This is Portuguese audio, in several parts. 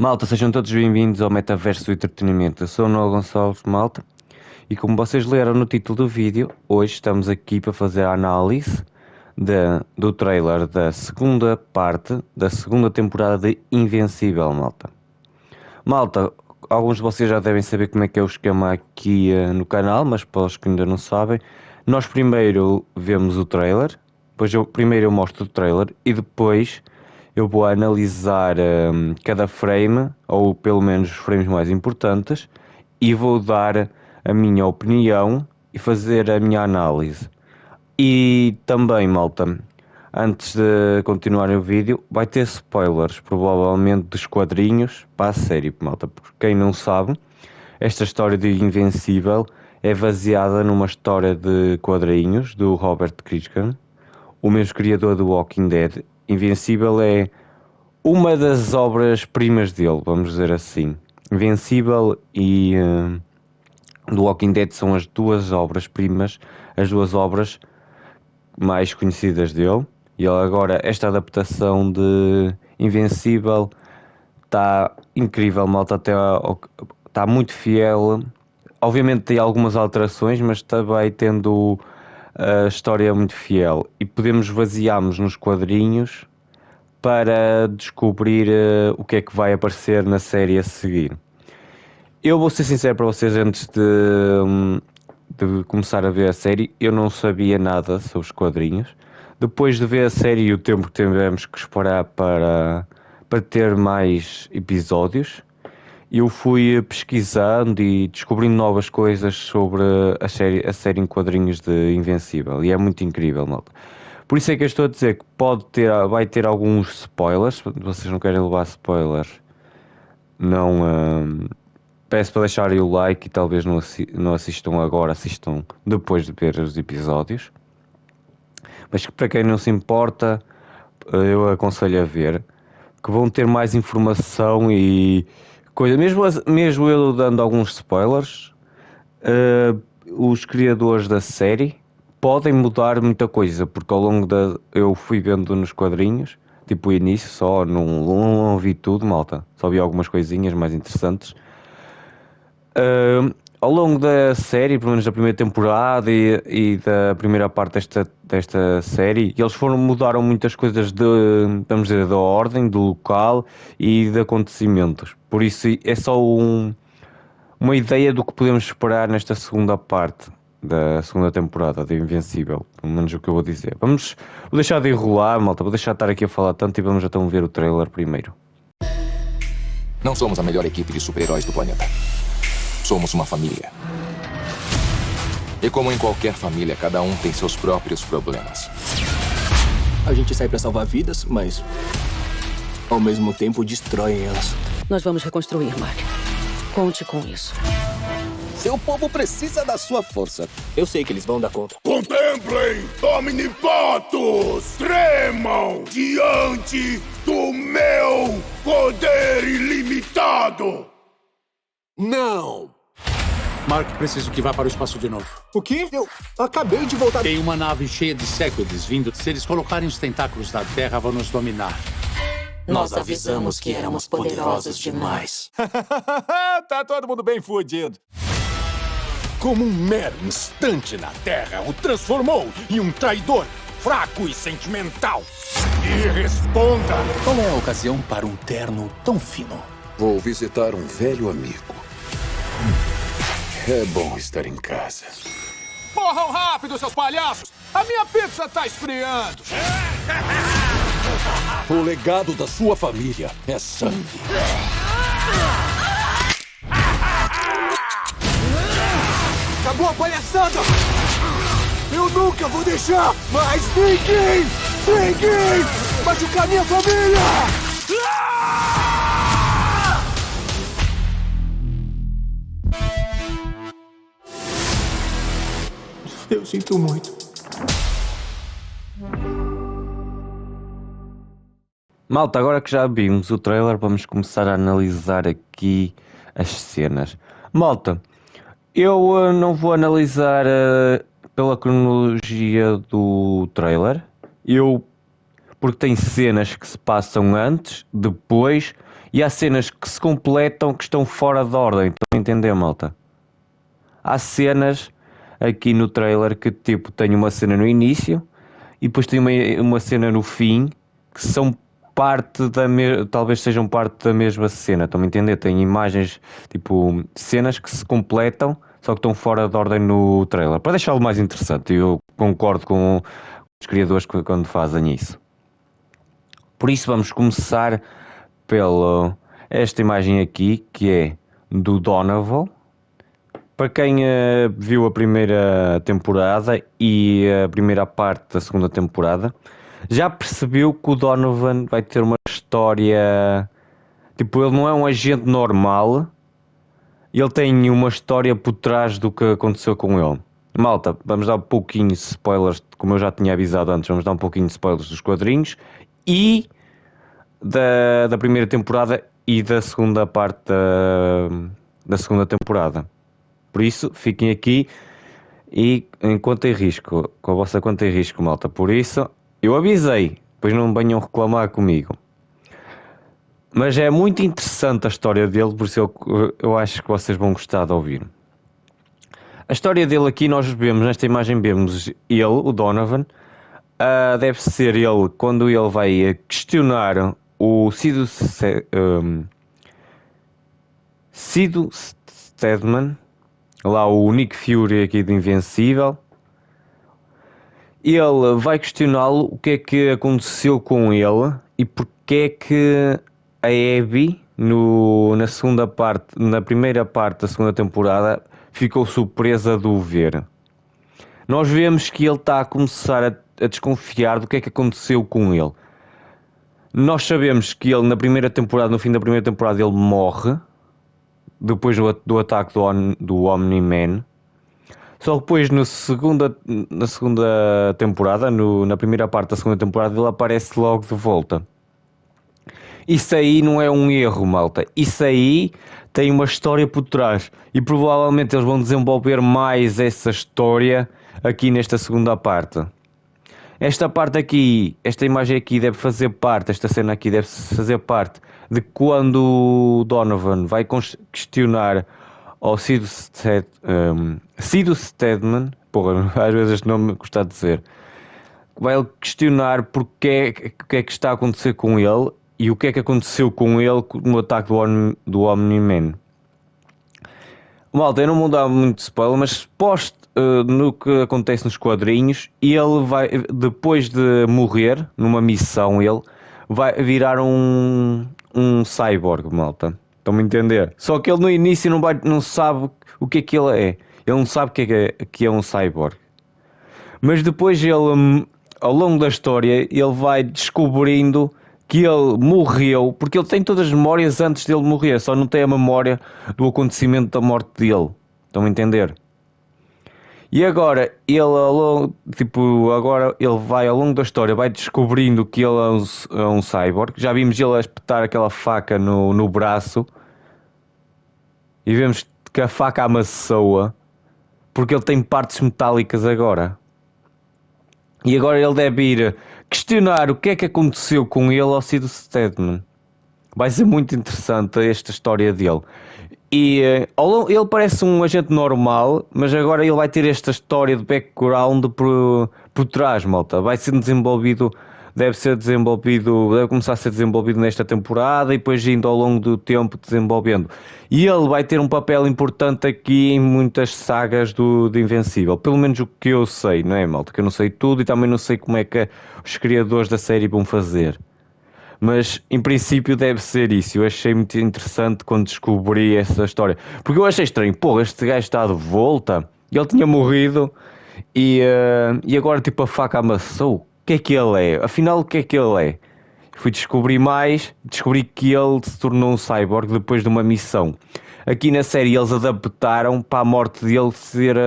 Malta, sejam todos bem-vindos ao Metaverso do Entretenimento. Eu sou o Noah Gonçalves, malta, e como vocês leram no título do vídeo, hoje estamos aqui para fazer a análise do trailer da segunda parte da segunda temporada de Invencível, malta. Malta, alguns de vocês já devem saber como é que é o esquema aqui no canal, mas para os que ainda não sabem, nós primeiro vemos o trailer, primeiro eu mostro o trailer e depois eu vou analisar cada frame, ou pelo menos os frames mais importantes, e vou dar a minha opinião e fazer a minha análise. E também, malta, antes de continuar o vídeo, vai ter spoilers, provavelmente dos quadrinhos para a série, malta. Por quem não sabe, esta história de Invencível é baseada numa história de quadrinhos do Robert Kirkman, o mesmo criador do Walking Dead. Invencível é uma das obras-primas dele, vamos dizer assim. Invencível e The Walking Dead são as duas obras-primas, as duas obras mais conhecidas dele. E ele agora, esta adaptação de Invencível está incrível, malta, está muito fiel. Obviamente tem algumas alterações, mas também tendo a história muito fiel. E podemos basearmos nos quadrinhos para descobrir o que é que vai aparecer na série a seguir. Eu vou ser sincero para vocês, antes de começar a ver a série, eu não sabia nada sobre os quadrinhos. Depois de ver a série e o tempo que tivemos que esperar para ter mais episódios, eu fui pesquisando e descobrindo novas coisas sobre a série em quadrinhos de Invencível. E é muito incrível, malta. Por isso é que eu estou a dizer que vai ter alguns spoilers. Se vocês não querem levar spoilers, não peço para deixarem o like e talvez não assistam agora, assistam depois de ver os episódios. Mas que para quem não se importa, eu aconselho a ver, que vão ter mais informação e coisa. Mesmo eu dando alguns spoilers, os criadores da série podem mudar muita coisa, porque ao longo eu fui vendo nos quadrinhos, tipo o início só, não vi tudo, malta, só vi algumas coisinhas mais interessantes. Ao longo da série, pelo menos da primeira temporada e da primeira parte desta série, eles mudaram muitas coisas vamos dizer, da ordem, do local e de acontecimentos. Por isso é só uma ideia do que podemos esperar nesta segunda parte da segunda temporada de Invencível, pelo menos o que eu vou dizer. Vou deixar de enrolar, malta, vou deixar de estar aqui a falar tanto e vamos então ver o trailer primeiro. Não somos a melhor equipe de super-heróis do planeta. Somos uma família. E como em qualquer família, cada um tem seus próprios problemas. A gente sai pra salvar vidas, mas ao mesmo tempo destrói elas. Nós vamos reconstruir, Mark. Conte com isso. Seu povo precisa da sua força. Eu sei que eles vão dar conta. Contemplem, omnipotos, tremam diante do meu poder ilimitado. Não! Mark, preciso que vá para o espaço de novo. O quê? Eu acabei de voltar. Tem uma nave cheia de séquides vindo. Se eles colocarem os tentáculos na Terra, vão nos dominar. Nós avisamos que éramos poderosos demais. Tá todo mundo bem fudido. Como um mero instante na Terra o transformou em um traidor fraco e sentimental. E responda! Qual é a ocasião para um terno tão fino? Vou visitar um velho amigo. É bom estar em casa. Corram rápido, seus palhaços! A minha pizza tá esfriando! O legado da sua família é sangue. Acabou a palhaçada! Eu nunca vou deixar mais ninguém machucar minha família! Eu sinto muito. Malta, agora que já vimos o trailer, vamos começar a analisar aqui as cenas. Malta, eu não vou analisar pela cronologia do trailer, porque tem cenas que se passam antes, depois e há cenas que se completam que estão fora de ordem. Estão a entender, malta? Há cenas aqui no trailer que tipo tem uma cena no início e depois tem uma cena no fim que são parte talvez sejam parte da mesma cena. Estão a entender? Tem imagens, tipo, cenas que se completam, só que estão fora de ordem no trailer. Para deixá-lo mais interessante, eu concordo com os criadores quando fazem isso. Por isso vamos começar pela esta imagem aqui, que é do Donovan. Para quem viu a primeira temporada e a primeira parte da segunda temporada, já percebeu que o Donovan vai ter uma história... Tipo, ele não é um agente normal, ele tem uma história por trás do que aconteceu com ele. Malta, vamos dar um pouquinho de spoilers, como eu já tinha avisado antes, vamos dar um pouquinho de spoilers dos quadrinhos e da primeira temporada e da segunda parte da segunda temporada. Por isso, fiquem aqui e em conta e risco, com a vossa conta e risco, malta. Por isso, eu avisei, depois não venham reclamar comigo. Mas é muito interessante a história dele, por isso eu acho que vocês vão gostar de ouvir. A história dele aqui, nós vemos, nesta imagem vemos ele, o Donovan, deve ser ele quando ele vai questionar o Sid Stedman, lá o Nick Fury aqui de Invencível. Ele vai questioná-lo o que é que aconteceu com ele e porque é que a Abby na segunda parte, na primeira parte da segunda temporada, ficou surpresa de o ver. Nós vemos que ele está a começar a desconfiar do que é que aconteceu com ele. Nós sabemos que ele na primeira temporada, no fim da primeira temporada, ele morre depois do ataque do Omni-Man. Só depois na segunda temporada, na primeira parte da segunda temporada, ele aparece logo de volta. Isso aí não é um erro, malta. Isso aí tem uma história por trás. E provavelmente eles vão desenvolver mais essa história aqui nesta segunda parte. Esta parte aqui, esta imagem aqui deve fazer parte, esta cena aqui deve fazer parte de quando o Donovan vai questionar ao Sid Stedman, porra, às vezes este nome gostar de dizer, vai questionar o que é que está a acontecer com ele e o que é que aconteceu com ele no ataque do Omni-Man. Malta, eu não vou dar muito spoiler, mas no que acontece nos quadrinhos, ele vai, depois de morrer numa missão, ele vai virar um cyborg, malta. Estão-me a entender? Só que ele no início não sabe o que é que ele é. Ele não sabe que é um cyborg. Mas depois ele, ao longo da história, ele vai descobrindo que ele morreu, porque ele tem todas as memórias antes dele morrer, só não tem a memória do acontecimento da morte dele. Estão a entender? E agora agora ele vai ao longo da história, vai descobrindo que ele é um cyborg. Já vimos ele a espetar aquela faca no braço e vemos que a faca amassou-a porque ele tem partes metálicas agora. E agora ele deve ir questionar o que é que aconteceu com ele ao Sid Stedman. Vai ser muito interessante esta história dele. E ele parece um agente normal, mas agora ele vai ter esta história de background por trás, malta. Vai ser desenvolvido, deve começar a ser desenvolvido nesta temporada e depois indo ao longo do tempo desenvolvendo. E ele vai ter um papel importante aqui em muitas sagas de Invencível. Pelo menos o que eu sei, não é, malta? Que eu não sei tudo e também não sei como é que os criadores da série vão fazer. Mas em princípio deve ser isso. Eu achei muito interessante quando descobri essa história. Porque eu achei estranho. Pô, este gajo está de volta. Ele tinha morrido e agora tipo a faca amassou. O que é que ele é? Afinal, o que é que ele é? Fui descobrir mais. Descobri que ele se tornou um cyborg depois de uma missão. Aqui na série eles adaptaram para a morte dele ser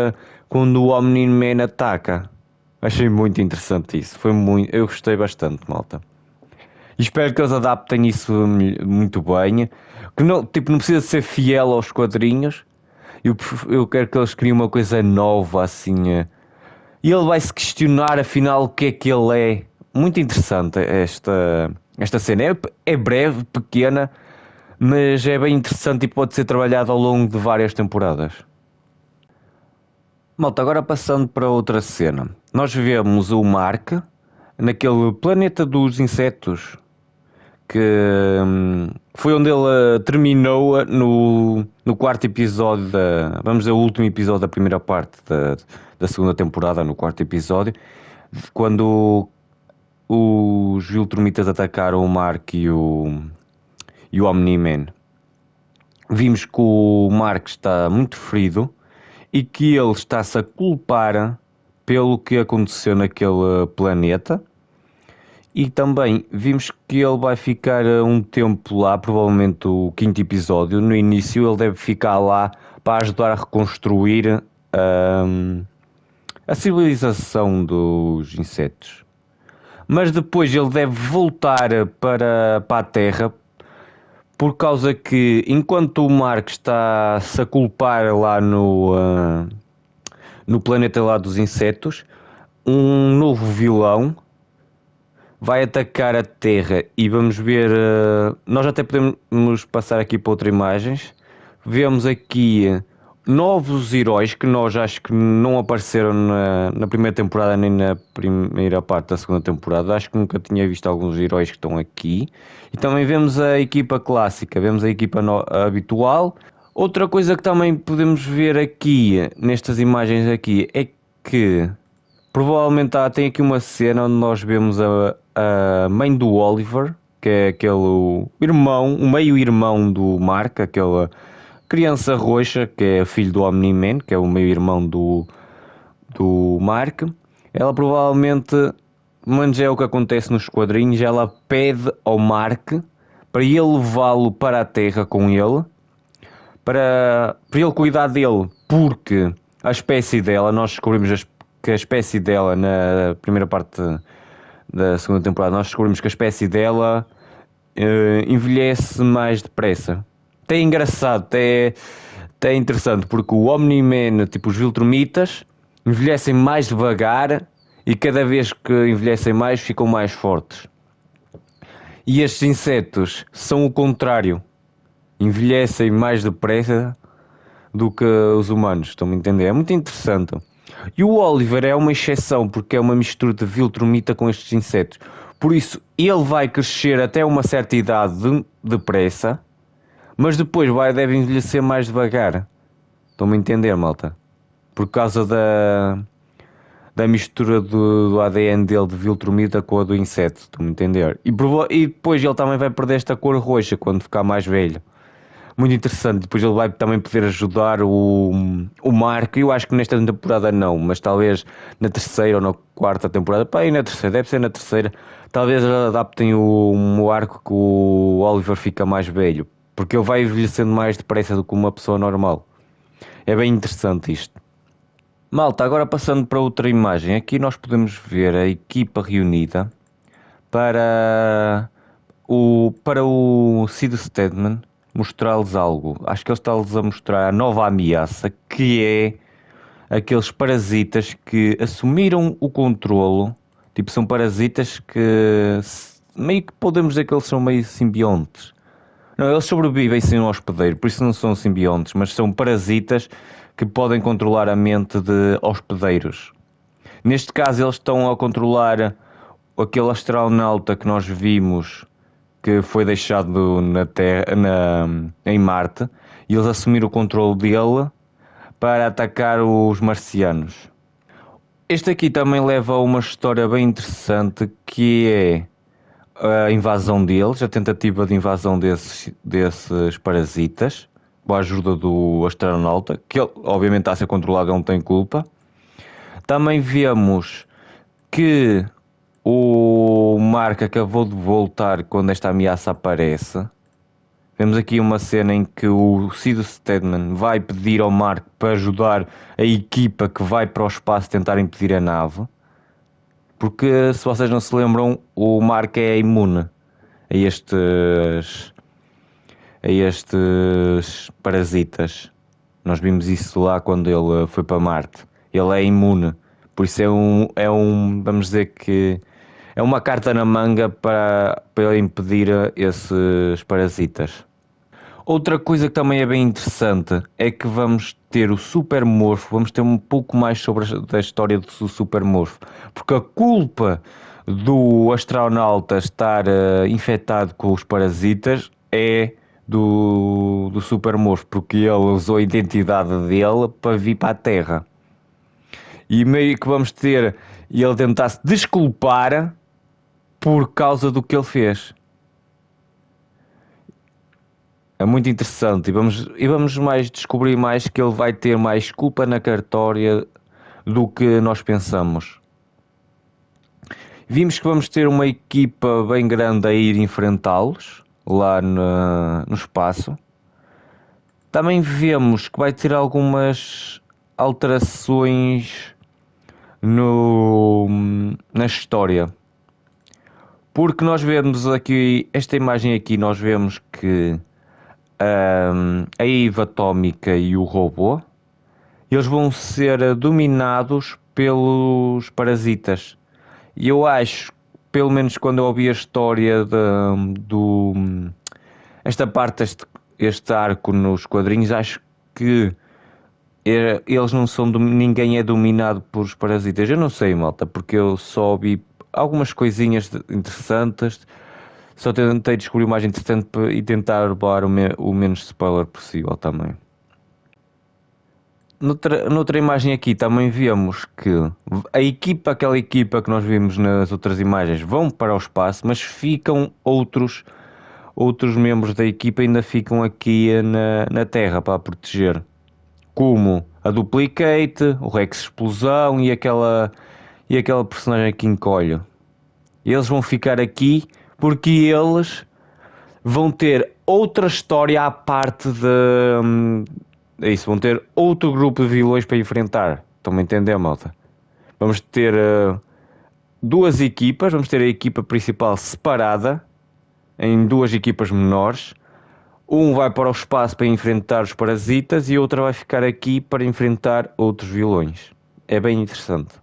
quando o Omni-Man ataca. Achei muito interessante isso. Eu gostei bastante, malta. E espero que eles adaptem isso muito bem. Que não precisa ser fiel aos quadrinhos. Eu quero que eles criem uma coisa nova, assim. E ele vai se questionar, afinal, o que é que ele é. Muito interessante esta cena. É breve, pequena, mas é bem interessante e pode ser trabalhado ao longo de várias temporadas. Malta, agora passando para outra cena. Nós vemos o Mark naquele planeta dos insetos, que foi onde ele terminou no quarto episódio, vamos dizer, o último episódio da primeira parte da segunda temporada, no quarto episódio, quando os Viltrumitas atacaram o Mark e o Omni-Man. Vimos que o Mark está muito ferido e que ele está-se a culpar pelo que aconteceu naquele planeta. E também vimos que ele vai ficar um tempo lá, provavelmente o quinto episódio. No início ele deve ficar lá para ajudar a reconstruir a civilização dos insetos. Mas depois ele deve voltar para a Terra, por causa que enquanto o Mark está-se a culpar lá no planeta lá dos insetos, um novo vilão vai atacar a Terra e vamos ver. Nós até podemos passar aqui para outras imagens. Vemos aqui novos heróis que nós acho que não apareceram na primeira temporada nem na primeira parte da segunda temporada. Acho que nunca tinha visto alguns heróis que estão aqui. E também vemos a equipa clássica, vemos a equipa habitual. Outra coisa que também podemos ver aqui nestas imagens aqui é que provavelmente tem aqui uma cena onde nós vemos a mãe do Oliver, que é aquele irmão, o meio-irmão do Mark, aquela criança roxa, que é filho do Omni-Man, que é o meio-irmão do Mark. Ela provavelmente, mas é o que acontece nos quadrinhos, ela pede ao Mark para ele levá-lo para a Terra com ele, para ele cuidar dele, porque a espécie dela, nós descobrimos que a espécie dela na primeira parte da segunda temporada, nós descobrimos que a espécie dela envelhece mais depressa. Até é engraçado, até é interessante, porque o Omni-Man, tipo os Viltrumitas, envelhecem mais devagar e cada vez que envelhecem mais ficam mais fortes. E estes insetos são o contrário, envelhecem mais depressa do que os humanos, estão-me a entender? É muito interessante. E o Oliver é uma exceção porque é uma mistura de Viltrumita com estes insetos. Por isso, ele vai crescer até uma certa idade depressa, mas depois deve envelhecer mais devagar. Estão-me a entender, malta? Por causa da mistura do ADN dele de Viltrumita com a do inseto. Estão-me a entender? E depois ele também vai perder esta cor roxa quando ficar mais velho. Muito interessante. Depois ele vai também poder ajudar o Mark. Eu acho que nesta temporada não, mas talvez na terceira ou na quarta temporada. Pá, e na terceira, deve ser na terceira. Talvez adaptem o arco que o Oliver fica mais velho, porque ele vai envelhecendo mais depressa do que uma pessoa normal. É bem interessante isto. Malta, agora passando para outra imagem. Aqui nós podemos ver a equipa reunida para o Sid Stedman mostrar-lhes algo. Acho que ele está-lhes a mostrar a nova ameaça, que é aqueles parasitas que assumiram o controlo. Tipo, são parasitas que meio que podemos dizer que eles são meio simbiontes. Não, eles sobrevivem sem um hospedeiro, por isso não são simbiontes, mas são parasitas que podem controlar a mente de hospedeiros. Neste caso eles estão a controlar aquele astronauta que nós vimos que foi deixado na Terra, em Marte, e eles assumiram o controle dele para atacar os marcianos. Este aqui também leva a uma história bem interessante, que é a invasão deles, a tentativa de invasão desses parasitas, com a ajuda do astronauta, que ele obviamente está a ser controlado, ele não tem culpa. Também vemos que o Mark acabou de voltar quando esta ameaça aparece. Vemos aqui uma cena em que o Sid Stedman vai pedir ao Mark para ajudar a equipa que vai para o espaço tentar impedir a nave. Porque, se vocês não se lembram, o Mark é imune a estes parasitas. Nós vimos isso lá quando ele foi para Marte. Ele é imune. Por isso vamos dizer que é uma carta na manga para ele impedir esses parasitas. Outra coisa que também é bem interessante é que vamos ter o Supermorfo, vamos ter um pouco mais sobre a história do Supermorfo, porque a culpa do astronauta estar infectado com os parasitas é do Supermorfo, porque ele usou a identidade dele para vir para a Terra. E meio que vamos ter ele tentar se desculpar por causa do que ele fez. É muito interessante e vamos mais descobrir mais que ele vai ter mais culpa na cartória do que nós pensamos. Vimos que vamos ter uma equipa bem grande a ir enfrentá-los lá no espaço. Também vemos que vai ter algumas alterações na história. Porque nós vemos aqui, esta imagem aqui, nós vemos que a Eva Atómica e o robô, eles vão ser dominados pelos parasitas. E eu acho, pelo menos quando eu ouvi a história esta parte, este arco nos quadrinhos, acho que eles não são, ninguém é dominado por parasitas. Eu não sei, malta, porque eu só ouvi algumas coisinhas interessantes. Só tentei descobrir o mais interessante e tentar levar o menos spoiler possível também. Noutra imagem aqui também vemos que aquela equipa que nós vimos nas outras imagens vão para o espaço, mas ficam outros membros da equipa ainda ficam aqui na Terra para a proteger. Como a Duplicate, o Rex Explosão e aquela personagem aqui encolho. Eles vão ficar aqui porque eles vão ter outra história à parte é isso, vão ter outro grupo de vilões para enfrentar. Estão-me a entender, malta? Vamos ter duas equipas, vamos ter a equipa principal separada em duas equipas menores. Um vai para o espaço para enfrentar os parasitas e a outra vai ficar aqui para enfrentar outros vilões. É bem interessante.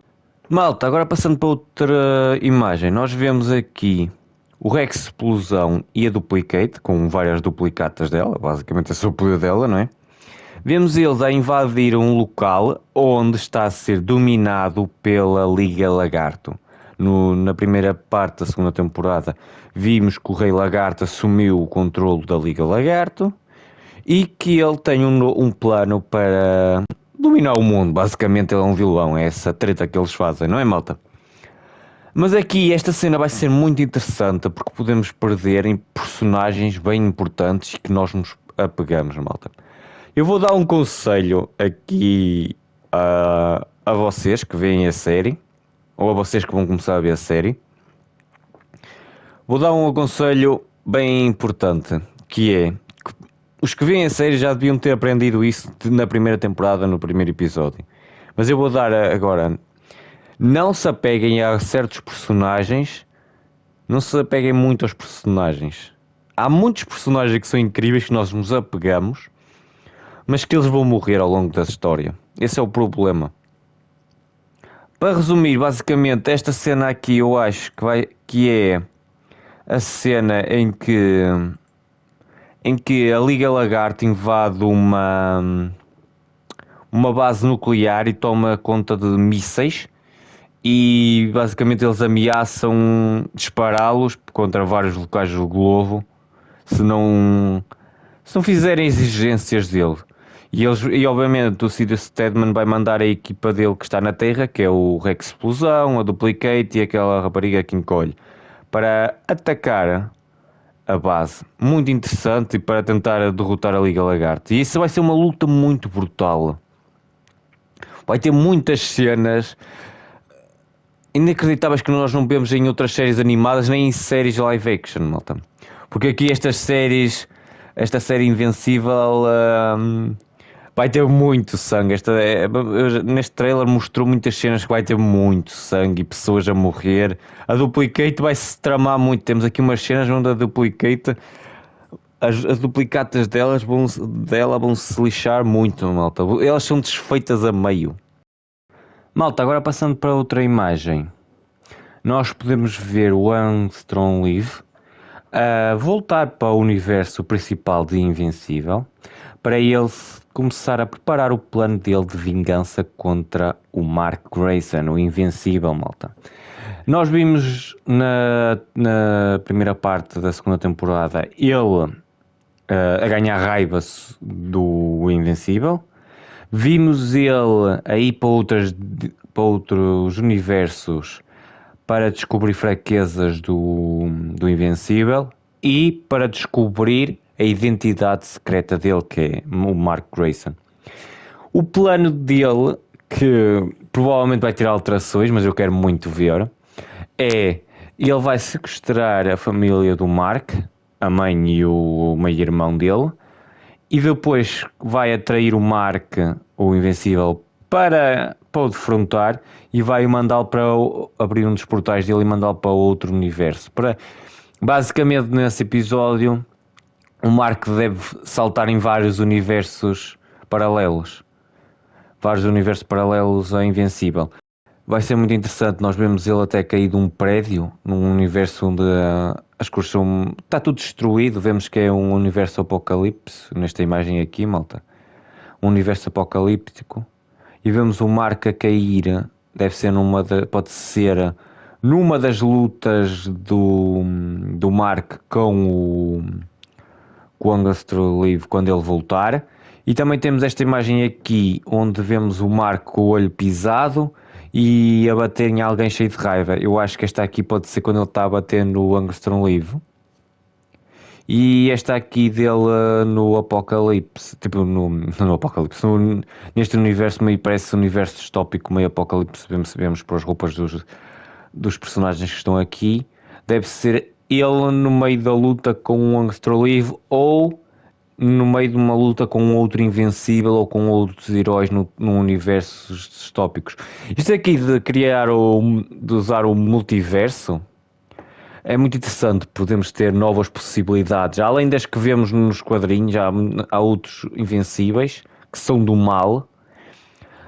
Malta, agora passando para outra imagem, nós vemos aqui o Rex Explosão e a Duplicate, com várias duplicatas dela, basicamente esse é o poder dela, não é? Vemos eles a invadir um local onde está a ser dominado pela Liga Lagarto. Na primeira parte da segunda temporada vimos que o Rei Lagarto assumiu o controle da Liga Lagarto e que ele tem um plano para dominar o mundo. Basicamente ele é um vilão, é essa treta que eles fazem, não é, malta? Mas aqui esta cena vai ser muito interessante porque podemos perder em personagens bem importantes que nós nos apegamos, malta. Eu vou dar um conselho aqui a vocês que veem a série, ou a vocês que vão começar a ver a série. Vou dar um conselho bem importante, que é que os que veem a série já deviam ter aprendido isso na primeira temporada, no primeiro episódio. Mas eu vou dar agora. Não se apeguem a certos personagens, não se apeguem muito aos personagens. Há muitos personagens que são incríveis que nós nos apegamos, mas que eles vão morrer ao longo da história. Esse é o problema. Para resumir, basicamente, esta cena aqui eu acho que é a cena em que a Liga Lagarto invade uma base nuclear e toma conta de mísseis e basicamente eles ameaçam dispará-los contra vários locais do globo se não fizerem exigências dele. E obviamente o Cedar Stedman vai mandar a equipa dele que está na Terra, que é o Rex Explosão, a Duplicate e aquela rapariga que encolhe, para atacar a base. Muito interessante e para tentar derrotar a Liga Lagarto. E isso vai ser uma luta muito brutal. Vai ter muitas cenas inacreditáveis que nós não vemos em outras séries animadas nem em séries live action, malta. Porque aqui esta série Invencível vai ter muito sangue. Neste trailer mostrou muitas cenas que vai ter muito sangue e pessoas a morrer. A Duplicate vai se tramar muito. Temos aqui umas cenas onde a Duplicate, as duplicatas dela vão se lixar muito, malta. Elas são desfeitas a meio. Malta, agora passando para outra imagem. Nós podemos ver o Armstrong Live. a voltar para o universo principal de Invencível para ele começar a preparar o plano dele de vingança contra o Mark Grayson, o Invencível, malta. Nós vimos na primeira parte da segunda temporada ele a ganhar raiva do Invencível. Vimos ele a ir para outros universos para descobrir fraquezas do Invencível e para descobrir a identidade secreta dele, que é o Mark Grayson. O plano dele, que provavelmente vai ter alterações, mas eu quero muito ver, é ele vai sequestrar a família do Mark, a mãe e o meio-irmão dele, e depois vai atrair o Mark, o Invencível, para o defrontar e vai mandá-lo para abrir um dos portais dele e mandá-lo para outro universo. Basicamente, nesse episódio, o Mark deve saltar em vários universos paralelos. Vários universos paralelos a Invencível. Vai ser muito interessante. Nós vemos ele até cair de um prédio, num universo onde as cores são... está tudo destruído. Vemos que é um universo apocalipse, nesta imagem aqui, malta. Um universo apocalíptico. E vemos o Mark a cair. Deve ser pode ser numa das lutas do Mark com o Angstrom Livre quando ele voltar. E também temos esta imagem aqui onde vemos o Mark com o olho pisado e a bater em alguém cheio de raiva. Eu acho que esta aqui pode ser quando ele está a bater no Angstrom Livre. E esta aqui dele no Apocalipse, tipo no Apocalipse, neste universo meio parece um universo distópico, meio Apocalipse, vemos pelas roupas dos personagens que estão aqui. Deve ser ele no meio da luta com o Angstrom Livre ou no meio de uma luta com um outro Invencível ou com outros heróis no universo distópicos. Isto aqui de usar o multiverso é muito interessante. Podemos ter novas possibilidades, além das que vemos nos quadrinhos. Há outros Invencíveis que são do mal.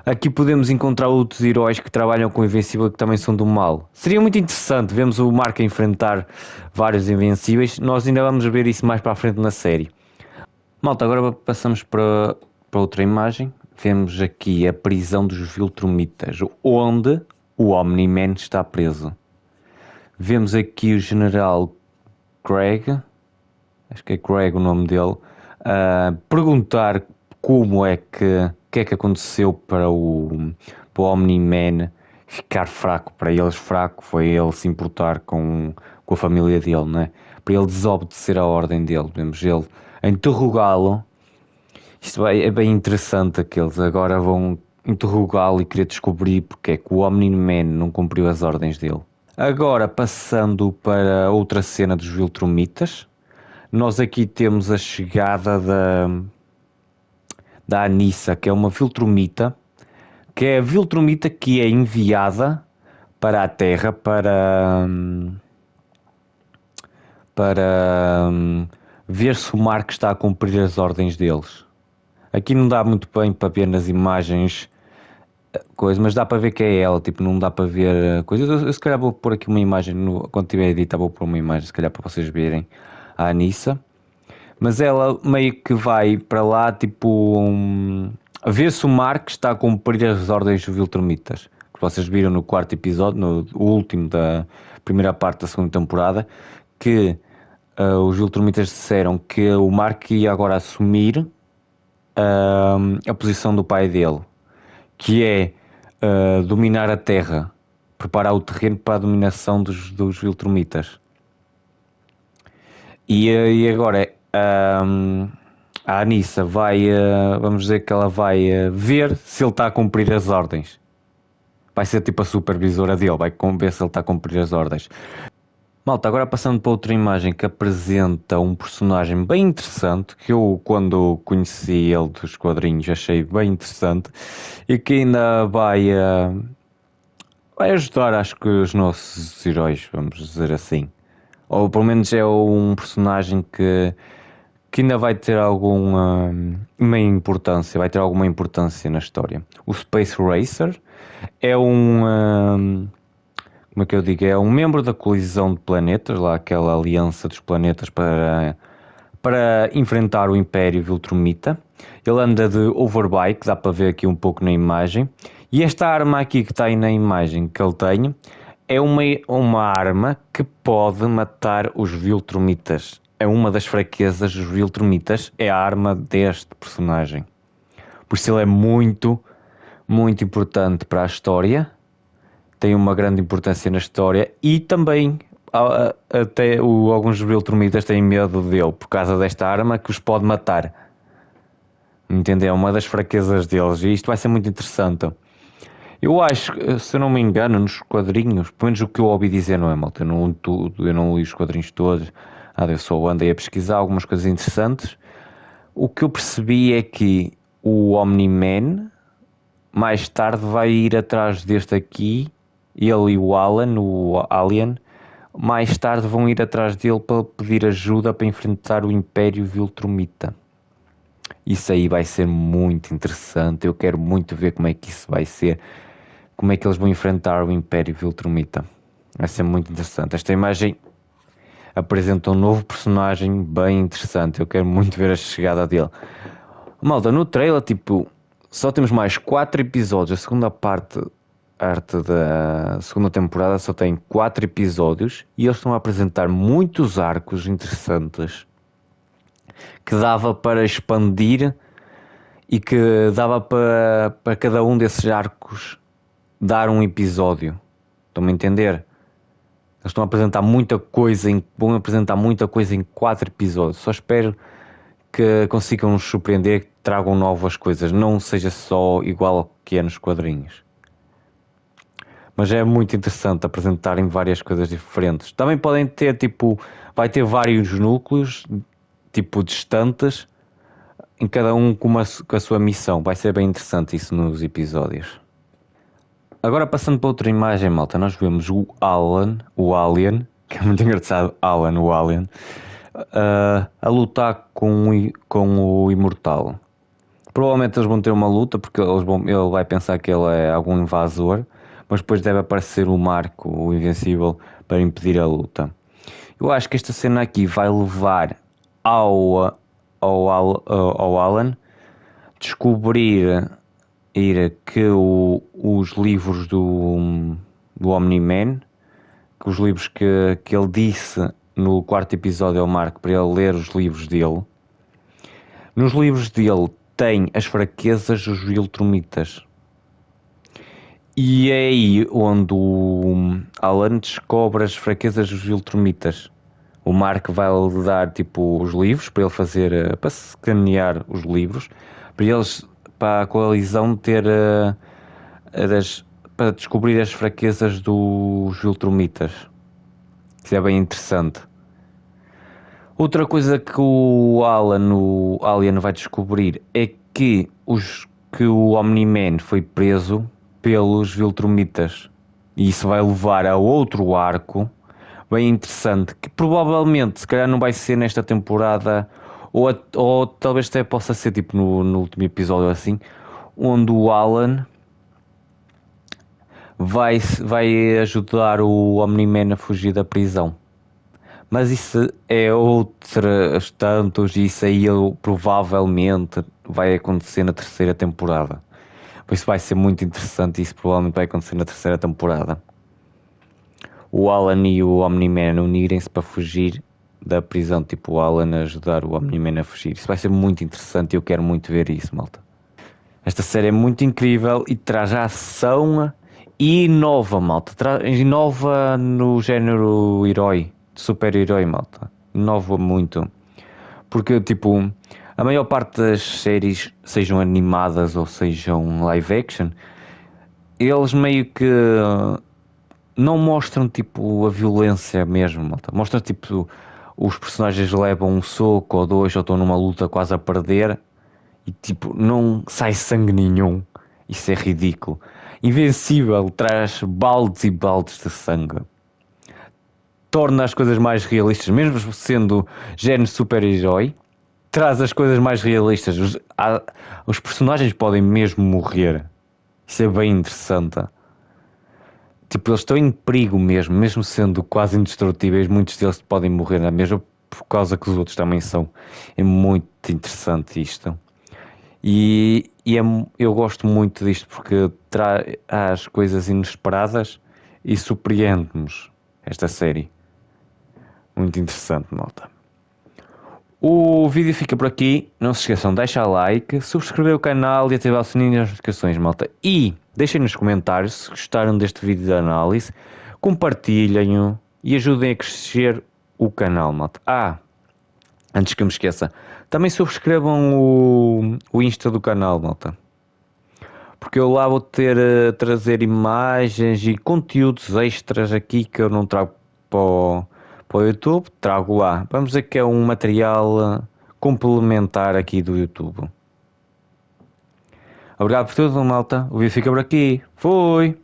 Aqui podemos encontrar outros heróis que trabalham com o Invencível que também são do mal. Seria muito interessante. Vemos o Mark a enfrentar vários Invencíveis. Nós ainda vamos ver isso mais para a frente na série. Malta, agora passamos para outra imagem. Vemos aqui a prisão dos Viltrumitas, onde o Omni-Man está preso. Vemos aqui o General Craig, acho que é Craig o nome dele, a perguntar como é que aconteceu para o Omni-Man ficar fraco. Para eles fraco foi ele se importar com a família dele, não é? Para ele desobedecer a ordem dele. Vemos ele a interrogá-lo. Isto é bem interessante, que eles agora vão interrogá-lo e querer descobrir porque é que o Omni-Man não cumpriu as ordens dele. Agora, passando para outra cena dos Viltrumitas, nós aqui temos a chegada da Anissa, que é uma Viltrumita, que é a Viltrumita que é enviada para a Terra para ver se o Mark está a cumprir as ordens deles. Aqui não dá muito bem para ver nas imagens coisa, mas dá para ver que é ela, tipo, não dá para ver coisas. Eu se calhar vou pôr aqui uma imagem, quando tiver a editar vou pôr uma imagem, se calhar para vocês verem a Anissa. Mas ela meio que vai para lá, tipo, a ver se o Mark está a cumprir as ordens dos Viltrumitas. Que vocês viram no quarto episódio, no último da primeira parte da segunda temporada, que os Viltrumitas disseram que o Mark ia agora assumir a posição do pai dele, que é dominar a Terra, preparar o terreno para a dominação dos Viltrumitas. E agora a Anissa vai, vamos dizer que ela vai ver se ele está a cumprir as ordens. Vai ser tipo a supervisora dele, vai ver se ele está a cumprir as ordens. Malta, agora passando para outra imagem que apresenta um personagem bem interessante, que eu quando conheci ele dos quadrinhos achei bem interessante e que ainda vai ajudar, acho que, os nossos heróis, vamos dizer assim. Ou pelo menos é um personagem que ainda vai ter alguma importância, vai ter alguma importância na história. O Space Racer é como é que eu digo? É um membro da colisão de planetas, lá aquela aliança dos planetas para enfrentar o Império Viltrumita. Ele anda de overbike, dá para ver aqui um pouco na imagem. E esta arma aqui que está aí na imagem que ele tem é uma arma que pode matar os Viltrumitas. É uma das fraquezas dos Viltrumitas, é a arma deste personagem. Por isso ele é muito, muito importante para a história. Tem uma grande importância na história e também até alguns Viltrumitas têm medo dele por causa desta arma que os pode matar. Entendeu? É uma das fraquezas deles e isto vai ser muito interessante. Eu acho, se eu não me engano, nos quadrinhos, pelo menos o que eu ouvi dizer, não é, malta? Eu não li tudo, eu não li os quadrinhos todos. Eu só andei a pesquisar algumas coisas interessantes. O que eu percebi é que o Omni-Man mais tarde vai ir atrás deste aqui, ele e o Alan, o Alien, mais tarde vão ir atrás dele para pedir ajuda para enfrentar o Império Viltrumita. Isso aí vai ser muito interessante. Eu quero muito ver como é que isso vai ser. Como é que eles vão enfrentar o Império Viltrumita. Vai ser muito interessante. Esta imagem apresenta um novo personagem bem interessante. Eu quero muito ver a chegada dele. Malta, no trailer, tipo, só temos mais 4 episódios. A segunda arte da segunda temporada só tem 4 episódios. E eles estão a apresentar muitos arcos interessantes que dava para expandir e que dava para cada um desses arcos dar um episódio. Estão-me a entender? Eles estão a apresentar muita coisa, vão apresentar muita coisa em 4 episódios. Só espero que consigam nos surpreender, que tragam novas coisas, não seja só igual ao que é nos quadrinhos. Mas é muito interessante apresentarem várias coisas diferentes. Também podem ter, tipo, vai ter vários núcleos, tipo, distantes, em cada um com a sua missão. Vai ser bem interessante isso nos episódios. Agora passando para outra imagem, malta, nós vemos o Alien, que é muito engraçado, o Alien, a lutar com o Imortal. Provavelmente eles vão ter uma luta, porque ele vai pensar que ele é algum invasor, mas depois deve aparecer o Marco, o Invencível, para impedir a luta. Eu acho que esta cena aqui vai levar ao Alan descobrir que os livros do Omni-Man, que os livros que ele disse no 4º episódio ao Marco para ele ler os livros dele, nos livros dele tem as fraquezas dos Viltrumitas. E é aí onde o Alan descobre as fraquezas dos Viltrumitas. O Mark vai lhe dar tipo os livros para ele fazer, para escanear os livros, para a coalizão ter para descobrir as fraquezas dos Viltrumitas. Isso é bem interessante. Outra coisa que o Alien vai descobrir é que o Omni-Man foi preso pelos Viltrumitas. E isso vai levar a outro arco bem interessante, que provavelmente, se calhar não vai ser nesta temporada, ou talvez até possa ser tipo no último episódio assim, onde o Alan vai ajudar o Omni-Man a fugir da prisão. Mas isso é outros tantos, e isso aí provavelmente vai acontecer na 3ª temporada. Por isso vai ser muito interessante, isso provavelmente vai acontecer na 3ª temporada. O Alan e o Omni-Man unirem-se para fugir da prisão, tipo o Alan ajudar o Omni-Man a fugir. Isso vai ser muito interessante e eu quero muito ver isso, malta. Esta série é muito incrível e traz a ação e inova, malta. Inova no género herói, super-herói, malta. Inova muito. Porque, tipo, a maior parte das séries, sejam animadas ou sejam live action, eles meio que não mostram tipo a violência mesmo, malta. Mostram tipo os personagens levam um soco ou dois ou estão numa luta quase a perder e tipo não sai sangue nenhum. Isso é ridículo. Invencível traz baldes e baldes de sangue. Torna as coisas mais realistas, mesmo sendo género super-herói, traz as coisas mais realistas. Os personagens podem mesmo morrer. Isso é bem interessante. Tipo, eles estão em perigo mesmo, mesmo sendo quase indestrutíveis, muitos deles podem morrer na mesma por causa que os outros também são. É muito interessante isto. Eu gosto muito disto porque traz as coisas inesperadas e surpreende-nos esta série. Muito interessante, malta. O vídeo fica por aqui. Não se esqueçam de deixar like, subscrever o canal e ativar o sininho das notificações, malta. E deixem nos comentários se gostaram deste vídeo de análise. Compartilhem-o e ajudem a crescer o canal, malta. Antes que eu me esqueça, também subscrevam o Insta do canal, malta. Porque eu lá vou trazer imagens e conteúdos extras aqui que eu não trago para o YouTube. Trago lá. Vamos dizer que é um material complementar aqui do YouTube. Obrigado por tudo, malta. O vídeo fica por aqui. Fui!